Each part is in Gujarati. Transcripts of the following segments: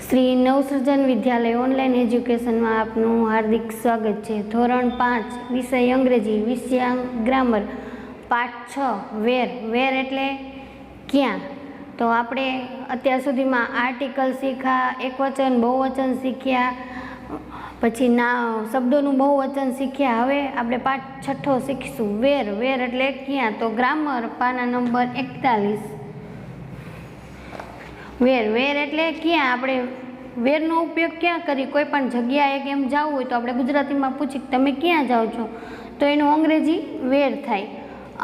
શ્રી નવસર્જન વિદ્યાલય ઓનલાઈન એજ્યુકેશનમાં આપનું હાર્દિક સ્વાગત છે। ધોરણ 5 વિષય અંગ્રેજી વિષયાંક ગ્રામર પાઠ 6 વેર। વેર એટલે ક્યાં। તો આપણે અત્યાર સુધીમાં આર્ટિકલ શીખ્યા, એકવચન બહુવચન શીખ્યા, પછી શબ્દોનું બહુવચન શીખ્યા। હવે આપણે પાઠ 6 શીખીશું વેર। વેર એટલે ક્યાં। તો ગ્રામર પાના નંબર 41। વેર વેર એટલે ક્યાં। આપણે વેરનો ઉપયોગ ક્યાં કરી। કોઈ પણ જગ્યાએ કેમ જવું હોય તો આપણે ગુજરાતીમાં પૂછી તમે ક્યાં જાઓ છો તો એનું અંગ્રેજી વેર થાય।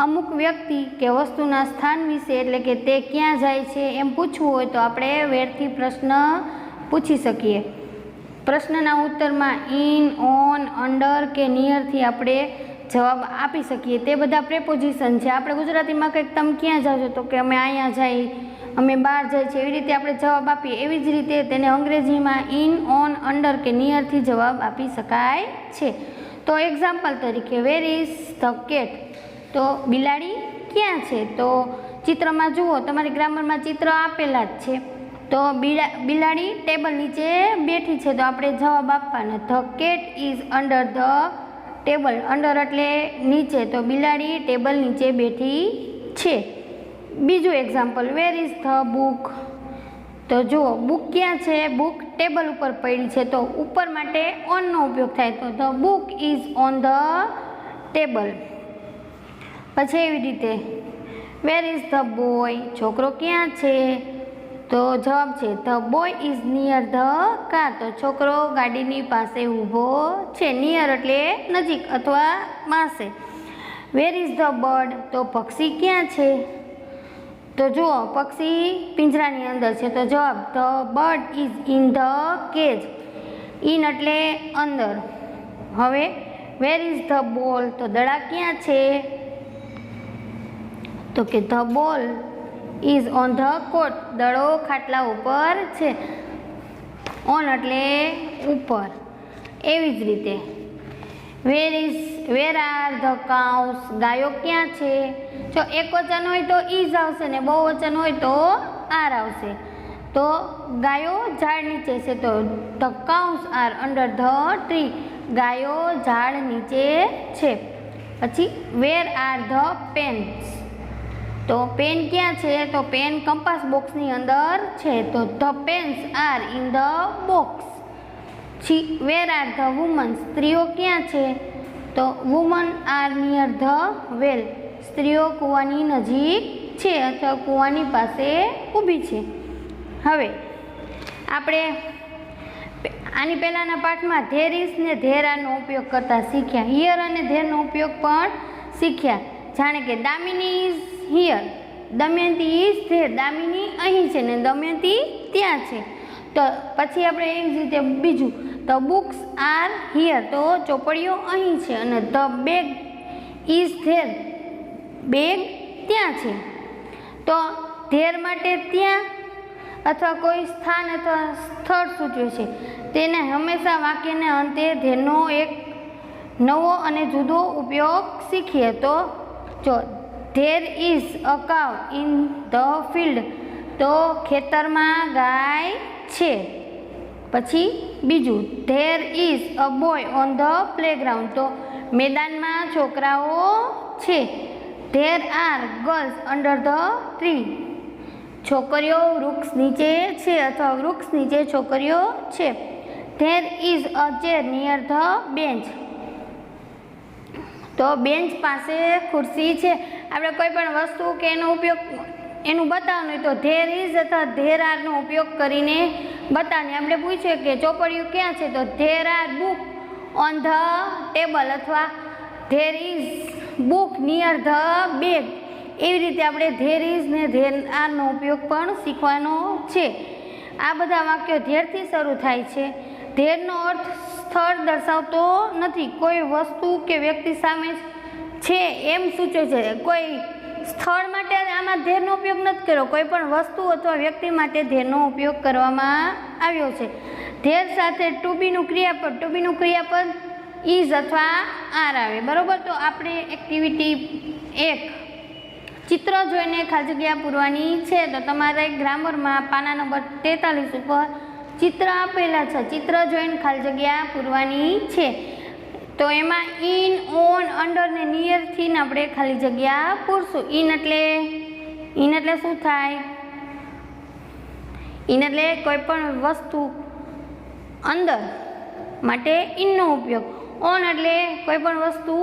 અમુક વ્યક્તિ કે વસ્તુના સ્થાન વિશે એટલે કે તે ક્યાં જાય છે એમ પૂછવું હોય તો આપણે વેરથી પ્રશ્ન પૂછી શકીએ। પ્રશ્નના ઉત્તરમાં ઇન, ઓન, અંડર કે નિયરથી આપણે જવાબ આપી શકીએ। તે બધા પ્રેપોઝિશન છે। આપણે ગુજરાતીમાં કંઈક તમે ક્યાં જાઓ છો તો કે અમે અહીંયા જઈએ, અમે બહાર જાય છે, એવી રીતે આપણે જવાબ આપીએ। એવી જ રીતે તેને અંગ્રેજીમાં ઇન, ઓન, અંડર કે નિયરથી જવાબ આપી શકાય છે। તો એક્ઝામ્પલ તરીકે વેર ઇઝ ધ કેટ। તો બિલાડી ક્યાં છે। તો ચિત્રમાં જુઓ, તમારી ગ્રામરમાં ચિત્ર આપેલા જ છે। તો બિલાડી ટેબલ નીચે બેઠી છે તો આપણે જવાબ આપવાનો the cat is under the table. Under એટલે નીચે, તો બિલાડી ટેબલ નીચે બેઠી છે। બીજું example wear is the book. તો જુઓ બુક ક્યાં છે। બુક ટેબલ ઉપર પડી છે તો ઉપર માટે ઓનનો ઉપયોગ થાય તો the book is on the table. પછી એવી રીતે વેર ઇઝ ધ બોય। છોકરો ક્યાં છે તો જવાબ છે the boy is near the car. તો છોકરો ગાડીની પાસે ઊભો છે। નિયર એટલે નજીક અથવા પાસે। વેર ઇઝ ધ બર્ડ। તો પક્ષી ક્યાં છે તો જુઓ પક્ષી પિંજરાની અંદર છે તો જવાબ the bird is in the cage. In એટલે અંદર। હવે વેર ઇઝ ધ બોલ। તો દડા ક્યાં છે તો કે the ball is on the કોટ। દડો ખાટલા ઉપર છે। ઓન એટલે ઉપર। એવી જ રીતે વેર આર ધ કાઉસ। ગાયો ક્યાં છે। જો એકવચન હોય તો ઇઝ આવશે ને બહુવચન હોય તો આર આવશે। તો ગાયો ઝાડ નીચે છે તો the cows are under the tree. ગાયો ઝાડ નીચે છે। પછી વેર આર ધ પેન્સ। તો પેન ક્યાં છે તો પેન કંપાસ બોક્સની અંદર છે તો the pens are in the box. Where are the woman. સ્ત્રીઓ ક્યાં છે તો woman are near the well. સ્ત્રીઓ કૂવાની નજીક છે અથવા કૂવાની પાસે ઊભી છે। હવે આપણે આની પહેલાંના પાઠમાં ધેર ઇઝ ને ધેર આરનો ઉપયોગ કરતા શીખ્યા। હિયર અને ધેરનો ઉપયોગ પણ શીખ્યા। જાણે કે Damini is here, Damayanti is there. Damini અહીં છે ને દમયંતી ત્યાં છે। તો પછી આપણે એવી જ રીતે બીજું ધ બુક્સ આર હિયર। તો ચોપડીઓ અહીં છે અને the bag is there. Bag ત્યાં છે। તો ધેર માટે ત્યાં અથવા કોઈ સ્થાન અથવા સ્થળ સૂચવે છે। તેને હંમેશા વાક્યને અંતે ધેરનો એક નવો અને જુદો ઉપયોગ શીખીએ। તો જો ધેર ઇઝ અ કાવ ઇન ધ ફિલ્ડ। તો ખેતરમાં ગાય છે। પછી બીજું there is a boy on the playground. તો મેદાનમાં છોકરાઓ છે। There are girls under the tree. છોકરીઓ વૃક્ષ નીચે છે અથવા વૃક્ષ નીચે છોકરીઓ છે। There is a chair near the bench. તો બેન્ચ પાસે ખુરશી છે। આપણે કોઈ પણ વસ્તુ કે એનો ઉપયોગ એનું બતાવવાનું હોય તો ધેર ઇઝ અથવા ધેર આરનો ઉપયોગ કરીને બતાવવાની। આપણે પૂછીએ કે ચોપડીઓ ક્યાં છે તો there are book on the table અથવા there is book near the bag. એવી રીતે આપણે ધેર ઇઝ ને ધેર આરનો ઉપયોગ પણ શીખવાનો છે। આ બધા વાક્યો ધેરથી શરૂ થાય છે। ધેરનો અર્થ સ્થળ દર્શાવતો નથી। કોઈ વસ્તુ કે વ્યક્તિ સામે છે એમ સૂચવે છે। કોઈ સ્થળ માટે આમાં ધેરનો ઉપયોગ નથી કર્યો। કોઈ પણ વસ્તુ અથવા વ્યક્તિ માટે ધેરનો ઉપયોગ કરવામાં આવ્યો છે। ધેર સાથે ટુ બીનું ક્રિયાપદ ઇઝ અથવા આર આવે। બરાબર। તો આપણે એક્ટિવિટી 1 ચિત્ર જોઈને ખાલી જગ્યા પૂરવાની છે। તો તમારે ગ્રામરમાં પાના નંબર 43 ઉપર ચિત્ર આપેલા છે, ચિત્ર જોઈને ખાલી જગ્યા પૂરવાની છે. તો એમાં ઇન, ઓન, અંડર ને નિયરથી આપણે ખાલી જગ્યા પૂરશું. ઇન એટલે શું થાય? ઇન એટલે કોઈ પણ વસ્તુ અંદર માટે ઇનનો ઉપયોગ. ઓન એટલે કોઈ પણ વસ્તુ,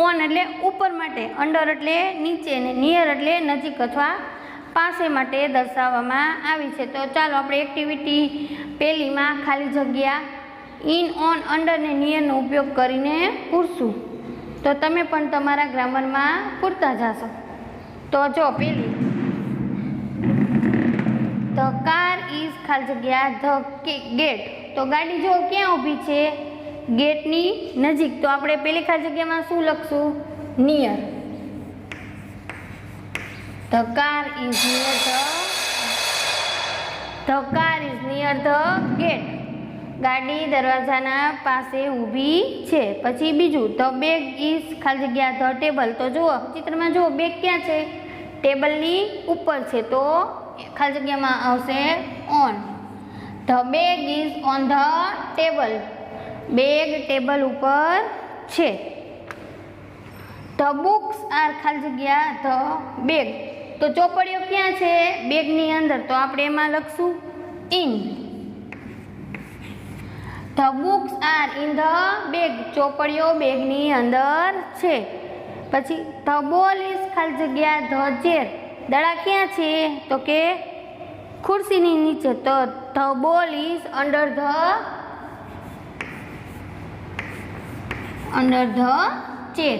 ઓન એટલે ઉપર માટે, અંડર એટલે નીચે, ને નિયર એટલે નજીક અથવા પાસે માટે દર્શાવવામાં આવી છે. તો ચાલો આપણે એક્ટિવિટી પહેલીમાં ખાલી જગ્યા ઇન, ઓન, અંડર ને નિયરનો ઉપયોગ કરીને પૂરશું. તો તમે પણ તમારા ગ્રામરમાં પૂરતા જશો. તો જો પહેલી, ધ કાર ઇઝ ખાલી જગ્યા ધ ગેટ. તો ગાડી જો ક્યાં ઊભી છે? ગેટની નજીક. તો આપણે પેલી ખાલી જગ્યામાં શું લખશું? Near. The car is near the gate. ગાડી દરવાજાના પાસે ઊભી છે. પછી બીજું, ધ બેગ ઇઝ ખાલી જગ્યા ધ ટેબલ. તો જુઓ ચિત્રમાં જુઓ, બેગ ક્યાં છે? ટેબલની ઉપર છે. તો ખાલી જગ્યામાં આવશે on. The bag is on the table. Bag table ઉપર છે. ધ બુક્સ આર ખાલી જગ્યા ધ બેગ. તો ચોપડીઓ ક્યાં છે? બેગની અંદર. તો આપણે એમાં લખશું in. The books are in the bag. ચોપડીઓ બેગની અંદર છે. પછી ધ બોલ ઇઝ ખાલી જગ્યા ધ ચેર. દડા ક્યાં છે? તો કે ખુરશીની નીચે. તો the ball is under the chair.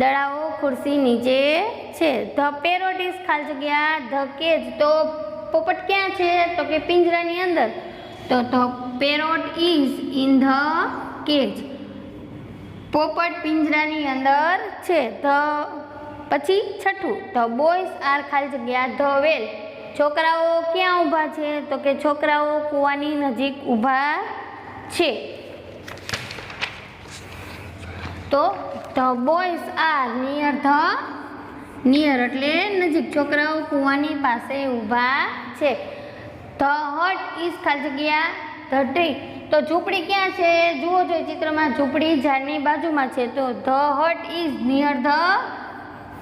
દડાઓ ખુરશી નીચે છે. ધ પેરોટ ઇઝ ખાલી જગ્યા ધ કેજ. તો પોપટ ક્યાં છે? તો કે પિંજરાની અંદર. તો the parrot is in the cage. પોપટ પિંજરાની અંદર છે. પછી છઠ્ઠું, ધ બોયઝ આર ખાલી જગ્યા ધ વેલ. છોકરાઓ ક્યાં ઊભા છે? તો કે છોકરાઓ કૂવાની નજીક ઊભા છે. તો ધ બોયઝ આર નિયર એટલે નજીક. છોકરાઓ કૂવાની પાસે ઊભા છે. ધ હટ ઇઝ ખાલી જગ્યા ધ ટ્રી. તો ઝૂંપડી ક્યાં છે? જુઓ જો ચિત્રમાં, ઝૂંપડી ઝાડની બાજુમાં છે. તો the hut is near the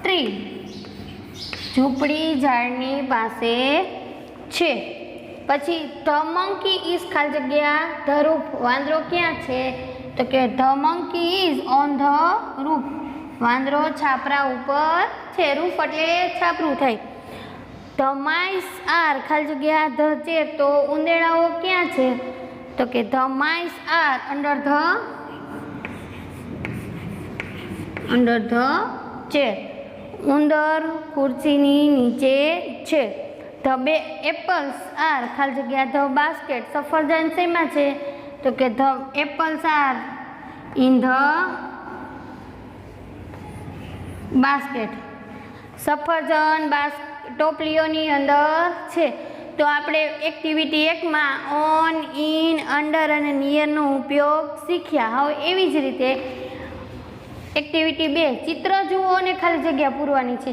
tree. ઝૂંપડી ઝાડની પાસે છે. પછી ધ મંકી ઇઝ ખાલી જગ્યા ધ રૂફ. વાંદરો ક્યાં છે? તો કે the monkey is on the roof. વાંદરો છાપરા ઉપર છે. રૂફ એટલે છાપરું થાય. ધ માઇસ આર ખાલી જગ્યા ધ ચેર. તો ઉંદેડાઓ ક્યાં છે? તો કે the mice are under the chair. ઉંદર ખુરશીની નીચે છે. ધ બે એપલ્સ આર ખાલી જગ્યા ધ બાસ્કેટ. સફરજન શેમાં છે? તો કે the apples are in the basket. સફરજન ટોપલીઓની અંદર છે. તો આપણે એક્ટિવિટી 1માં ઓન, ઇન, અંડર અને નિયરનો ઉપયોગ શીખ્યા. હવે એવી જ રીતે એક્ટિવિટી 2, ચિત્ર જુઓ અને ખાલી જગ્યા પૂરવાની છે.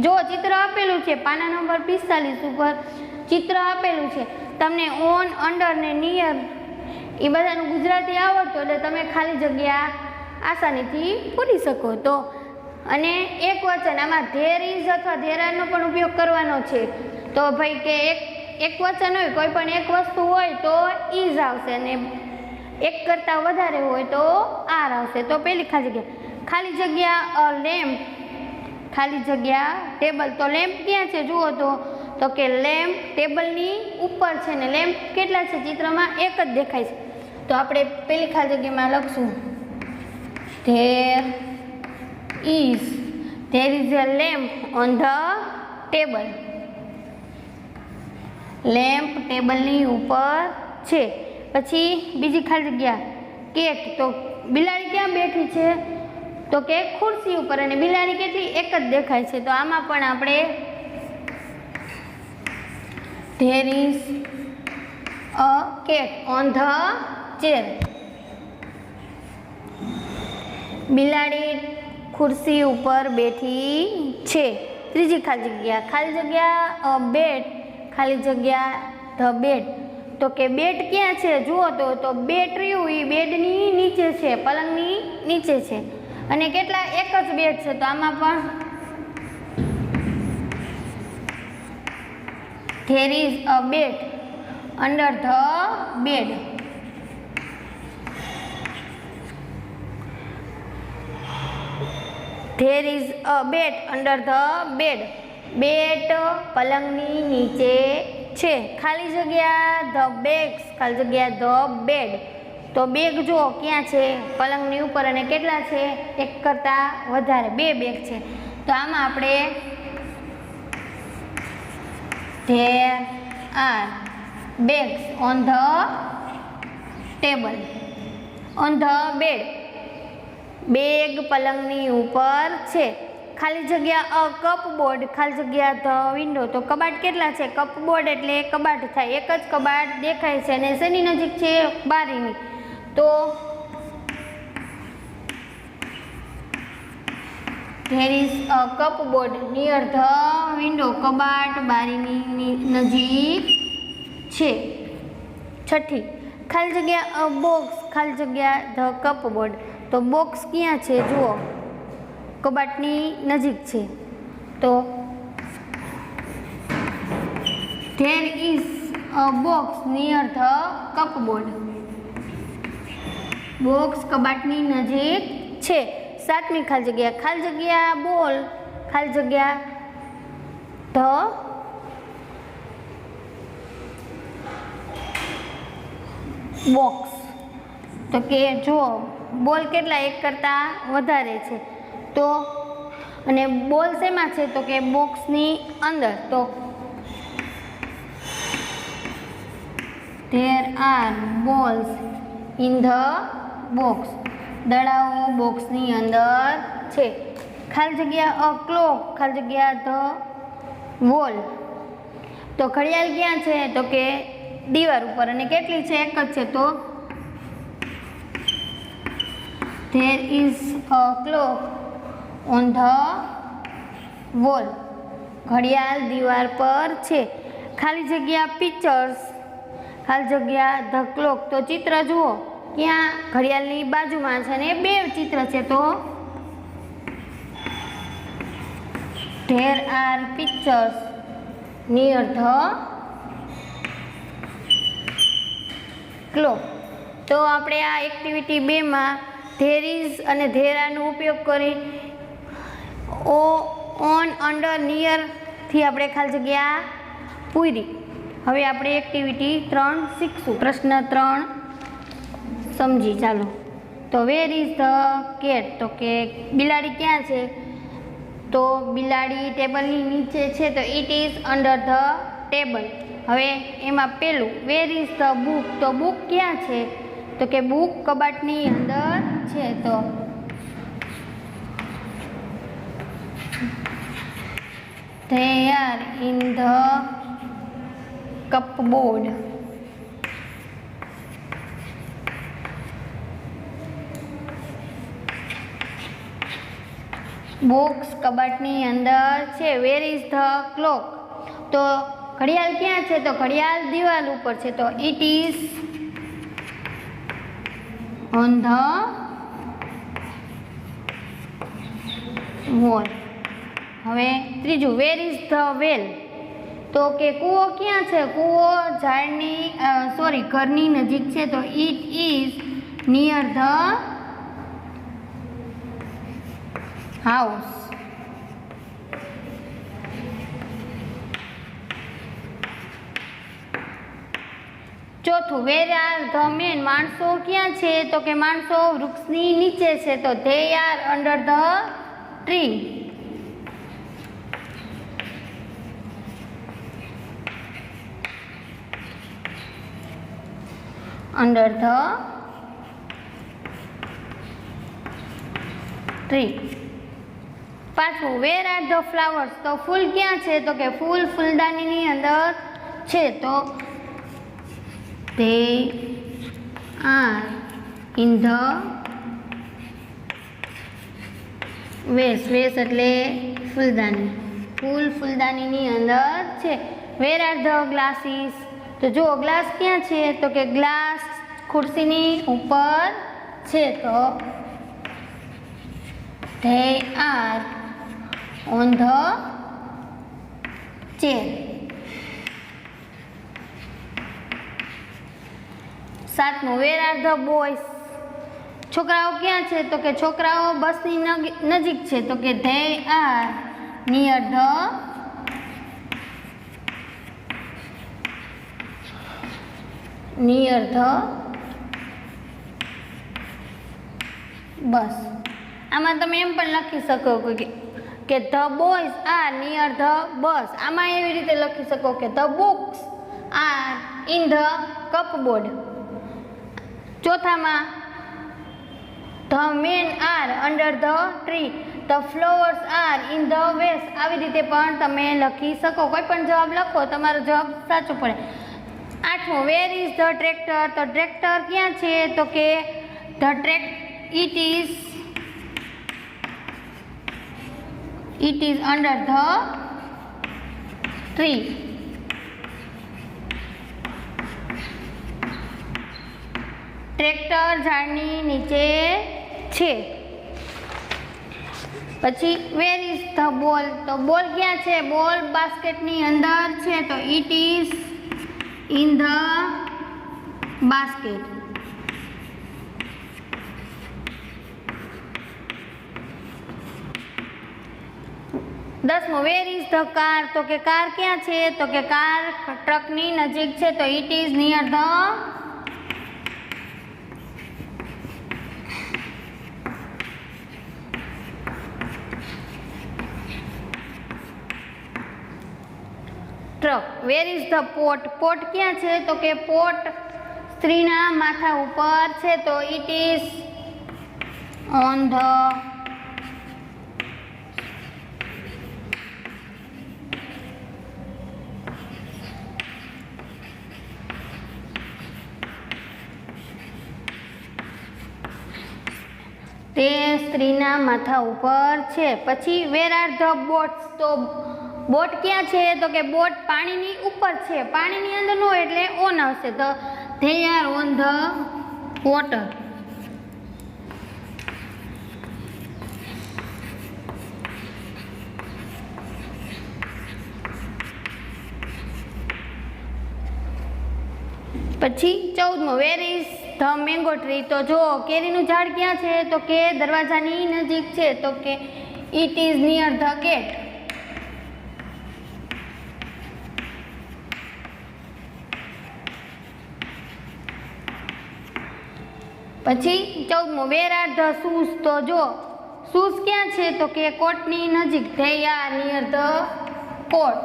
જો ચિત્ર આપેલું છે, પાના નંબર 45 ઉપર ચિત્ર આપેલું છે. તમને ઓન, અંડર ને નિયર એ બધાનું ગુજરાતી આવડતું એટલે તમે ખાલી જગ્યા આસાનીથી પૂરી શકો. તો અને એક વચન, આમાં ધેર ઇઝ અથવા ધેર આરનો પણ ઉપયોગ કરવાનો છે. તો ભાઈ કે એક વચન હોય, કોઈ પણ એક વસ્તુ હોય તો ઇઝ આવશે, અને એક કરતાં વધારે હોય તો આર આવશે. તો પેલી ખાલી જગ્યા લેમ્પ, ખાલી જગ્યા ટેબલ. તો લેમ્પ ક્યાં છે? જુઓ તો કે લેમ્પ ટેબલની ઉપર છે ને લેમ્પ કેટલા છે? ચિત્રમાં એક જ દેખાય છે. તો આપણે પેલી ખાલી જગ્યામાં લખશું there is a lamp on the table. Lamp ટેબલની ઉપર છે. પછી બીજી ખાલી જગ્યા કેટ. તો બિલાડી ક્યાં બેઠી છે? તો કે ખુરશી ઉપર, અને બિલાડી કેટલી? એક જ દેખાય છે. તો આમાં પણ આપણે there is a cat on the chair. બિલાડી ખુરશી ઉપર બેઠી છે. ત્રીજી ખાલી જગ્યા બેડ, ખાલી જગ્યા ધ બેડ. તો કે બેટ ક્યાં છે જુઓ તો બેટ રહ્યું એ બેડની નીચે છે, પલંગની નીચે છે. અને કેટલા એક જ બેડ છે તો આમાં પણ there is a bed under the bed. There is a bed under the bed. બેટ પલંગની નીચે છે. ખાલી જગ્યા ધ બેગ્સ, ખાલી જગ્યા ધ બેડ. તો બેગ જુઓ ક્યાં છે પલંગની ઉપર અને કેટલા છે એક કરતાં વધારે, બે બેગ છે. તો આમાં આપણે there are bags on the table, on the bed. Bag પલંગની ઉપર છે. ખાલી જગ્યા અ કપબોર્ડ, ખાલી જગ્યા ધ વિન્ડો. તો કબાટ કેટલા છે, કપબોર્ડ એટલે કબાટ થાય, એક જ કબાટ દેખાય છે અને શેની નજીક છે બારીની. તો there is a cupboard near the window. કબાટ બારીની નજીક છે. છઠ્ઠી, ખાલી જગ્યા અ બોક્સ, ખાલી જગ્યા ધ કપબોર્ડ. તો બોક્સ ક્યાં છે જુઓ કબાટની નજીક છે. તો there is a box near the cupboard. Box કબાટની નજીક છે. સાતમી ખાલી જગ્યા બોલ, ખાલી જગ્યા ધ બોક્સ. તો કે જુઓ બોલ કેટલા એક કરતાં વધારે છે. તો અને બોલ શેમાં છે તો કે બોક્સની અંદર. તો there are balls in the box. દડાઓ બોક્સની અંદર છે. ખાલી જગ્યા અ ક્લોક, ખાલી જગ્યા ધ વોલ. તો ઘડિયાળ ક્યાં છે તો કે દીવાલ ઉપર અને કેટલી છે એક જ છે. તો there is a clock on the wall. ઘડિયાળ દીવાલ પર છે. ખાલી જગ્યા પિક્ચર્સ, ખાલી જગ્યા ધ ક્લોક. તો ચિત્ર જુઓ ક્યાં ઘડિયાળની બાજુમાં છે અને બે ચિત્ર છે. તો there are pictures near the clock. તો આપણે આ એક્ટિવિટી 2માં there is અને there are નો ઉપયોગ કરી ઓન, અંડર, નિયર થી આપણે ખાલી જગ્યા પૂરી. હવે આપણે એક્ટિવિટી 3 શીખશું. પ્રશ્ન 3 સમજી ચાલો. તો વેર ઇઝ ધ કેટ. તો કે બિલાડી ક્યાં છે તો બિલાડી ટેબલની નીચે છે. તો it is under the table. હવે એમાં પેલું વેર ઇઝ ધ બુક. તો બુક ક્યાં છે તો કે બુક કબાટની અંદર છે. તો they are in the cupboard. Box કબાટની અંદર છે. Where is the clock. તો ઘડિયાળ ક્યાં છે તો ઘડિયાળ દિવાલ ઉપર છે. તો it is on the wall. હવે ત્રીજું વેર ઇઝ ધ વેલ. તો કે કૂવો ક્યાં છે. કૂવો ઝાડની ઘરની નજીક છે. તો it is near the house. ચોથું વેર આર ધ મેન. માણસો ક્યાં છે તો કે માણસો વૃક્ષની નીચે છે. તો they R under the tree. Under the tree. પાંચમું વેર આર ધ ફ્લાવર્સ. તો ફૂલ ક્યાં છે તો કે ફૂલ ફૂલદાનીની અંદર છે. તો they are in the vase. vase એટલે ફૂલદાની. ફૂલ ફૂલદાનીની અંદર છે. વેર આર ધ ગ્લાસીસ. તો જુઓ ગ્લાસ ક્યાં છે, તો કે ગ્લાસ ખુરશીની ઉપર છે, તો they are on the chair. 7 where are the boys? છોકરાઓ ક્યાં છે, તો કે છોકરાઓ બસની નજીક છે, તો કે they are near the બસ. આમાં તમે એમ પણ લખી શકો કે the boys are near the bus. આમાં એવી રીતે લખી શકો કે the books are in the cupboard. ચોથામાં the men are under the tree. The flowers are in the vase. આવી રીતે પણ તમે લખી શકો. કોઈ પણ જવાબ લખો તમારો જવાબ સાચો પડે. 8મો where is the tractor? તો ટ્રેક્ટર ક્યાં છે, તો કે it is under the tree. Tractor ઝાડની નીચે છે. પછી વેર ઇઝ ધ બોલ? તો બોલ ક્યાં છે? બોલ બાસ્કેટની અંદર છે, તો it is in the basket. દસમો વેર ઇઝ ધ કાર? તો કે કાર ક્યાં છે, તો કે કાર ટ્રકની નજીક છે, તો it is near the truck. Wear is the pot? Pot ક્યાં છે, તો કે પોટ સ્ત્રીના માથા ઉપર છે, તો ઇટ ઇઝ ઓન ધ તે સ્ત્રીના માથા ઉપર છે. પછી વેર આર ધ બોટ્સ? તો બોટ ક્યાં છે, તો કે બોટ પાણીની ઉપર છે, પાણીની અંદર ન હોય એટલે ઓન આવશે, તો they are on the water. પછી 14મો where is the mango tree? તો જો કેરીનું ઝાડ ક્યાં છે, તો કે દરવાજાની નજીક છે, તો કે it is near the gate. પછી 14મો વેર આર ધ શૂઝ? તો જો શૂઝ ક્યાં છે, તો કે કોટની નજીક, they are near the coat.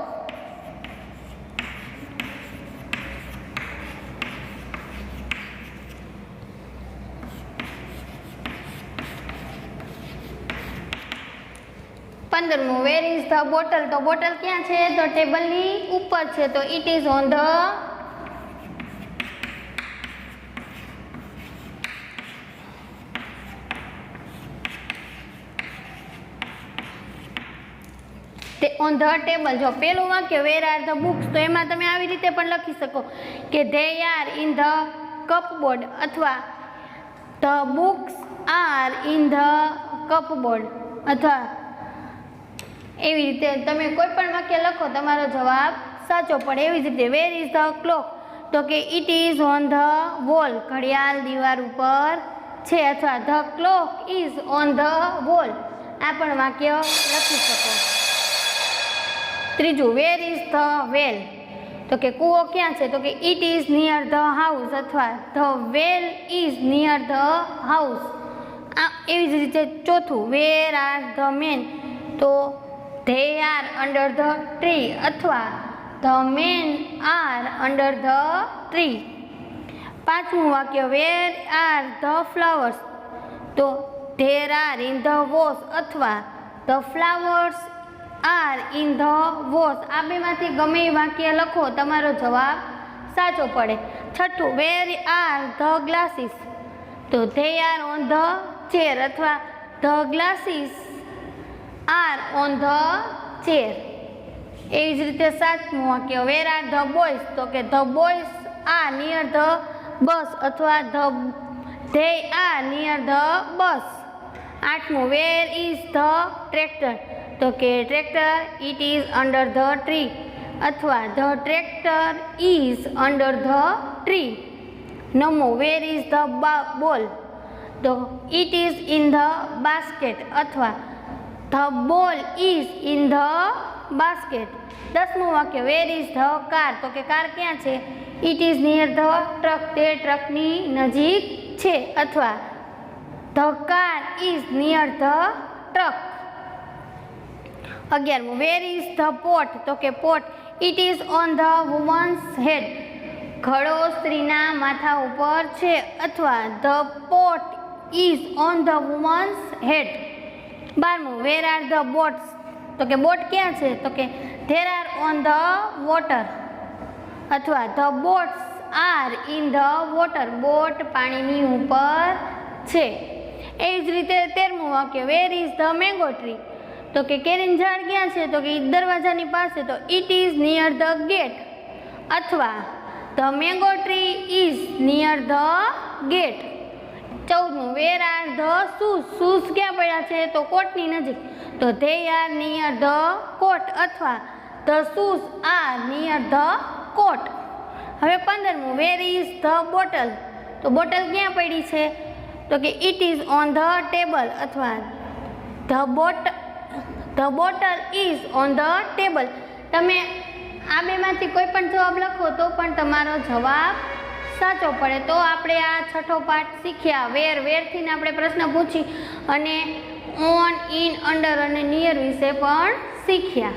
પંદરમો વેર ઇઝ ધ બોટલ? તો બોટલ ક્યાં છે, તો ટેબલની ઉપર છે, તો it is on the table. જો પેલું વાક્ય વેર આર ધ બુક્સ, તો એમાં તમે આવી રીતે પણ લખી શકો કે they are in the cupboard અથવા the books are in the cupboard, અથવા એવી રીતે તમે કોઈ પણ વાક્ય લખો તમારો જવાબ સાચો પડે. એવી જ રીતે વેર ઇઝ ધ ક્લોક? તો કે it is on the wall. ઘડિયાળ દિવાલ ઉપર છે, અથવા the clock is on the wall. આ પણ વાક્ય લખી શકો. ત્રીજું વેર ઇઝ ધ વેલ? તો કે કૂવો ક્યાં છે, તો કે it is near the house, અથવા the well is near the house. આ એવી જ રીતે ચોથું વેર આર ધ મેન? તો they are under the tree, અથવા the men are under the tree. પાંચમું વાક્ય વેર આર ધ ફ્લાવર્સ? તો there are in the vase, અથવા the flowers are in the vase. આ બેમાંથી ગમે એ વાક્ય લખો તમારો જવાબ સાચો પડે. છઠ્ઠું વેર આર ધ ગ્લાસીસ? તો they are on the chair, અથવા the glasses are on the chair. એવી જ રીતે 7મું વાક્ય વેર આર ધ બોયઝ, તો કે the boys are near the bus અથવા they are near the bus. 8મું વેર ઇઝ ધ ટ્રેક્ટર, તો કે tractor it is under the tree અથવા the tractor is under the tree. 9મું વેર ઇઝ ધ બોલ, તો it is in the basket અથવા the ball is in the basket. 10મું વાક્ય વેર ઇઝ ધ કાર, તો કે કાર ક્યાં છે? It is near the truck, તે ટ્રકની નજીક છે અથવા the car is near the truck. 11મું વેર ઇઝ ધ પોટ, તો કે pot it is on the woman's head, ઘડો સ્ત્રીના માથા ઉપર છે અથવા the pot is on the woman's head. 12મું વેર આર ધ બોટ્સ, તો કે બોટ ક્યાં છે? તો કે there are on the water અથવા the boats are in the water, boat પાણીની ઉપર છે. એ જ રીતે 13મું વાક્ય where is the mango tree, તો કે કેરીનું ઝાડ ક્યાં છે? તો કે દરવાજાની પાસે, તો it is near the gate અથવા the mango tree is near the gate. 14મું where are the shoes, shoes ક્યાં પડ્યા છે? તો કોટની નજીક, તો they are near the coat અથવા the shoes are near the coat. હવે 15મું વેર ઇઝ ધ બોટલ, તો બોટલ ક્યાં પડી છે? તો કે it is on the table અથવા the bottle is on the table. તમે આ બેમાંથી કોઈ પણ જવાબ લખો તો પણ તમારો જવાબ સાચો પડે. તો આપણે આ છઠ્ઠો પાઠ શીખ્યા. વેરથીને આપણે પ્રશ્ન પૂછી અને ઓન, ઇન, અંડર અને નિયર વિશે પણ શીખ્યા.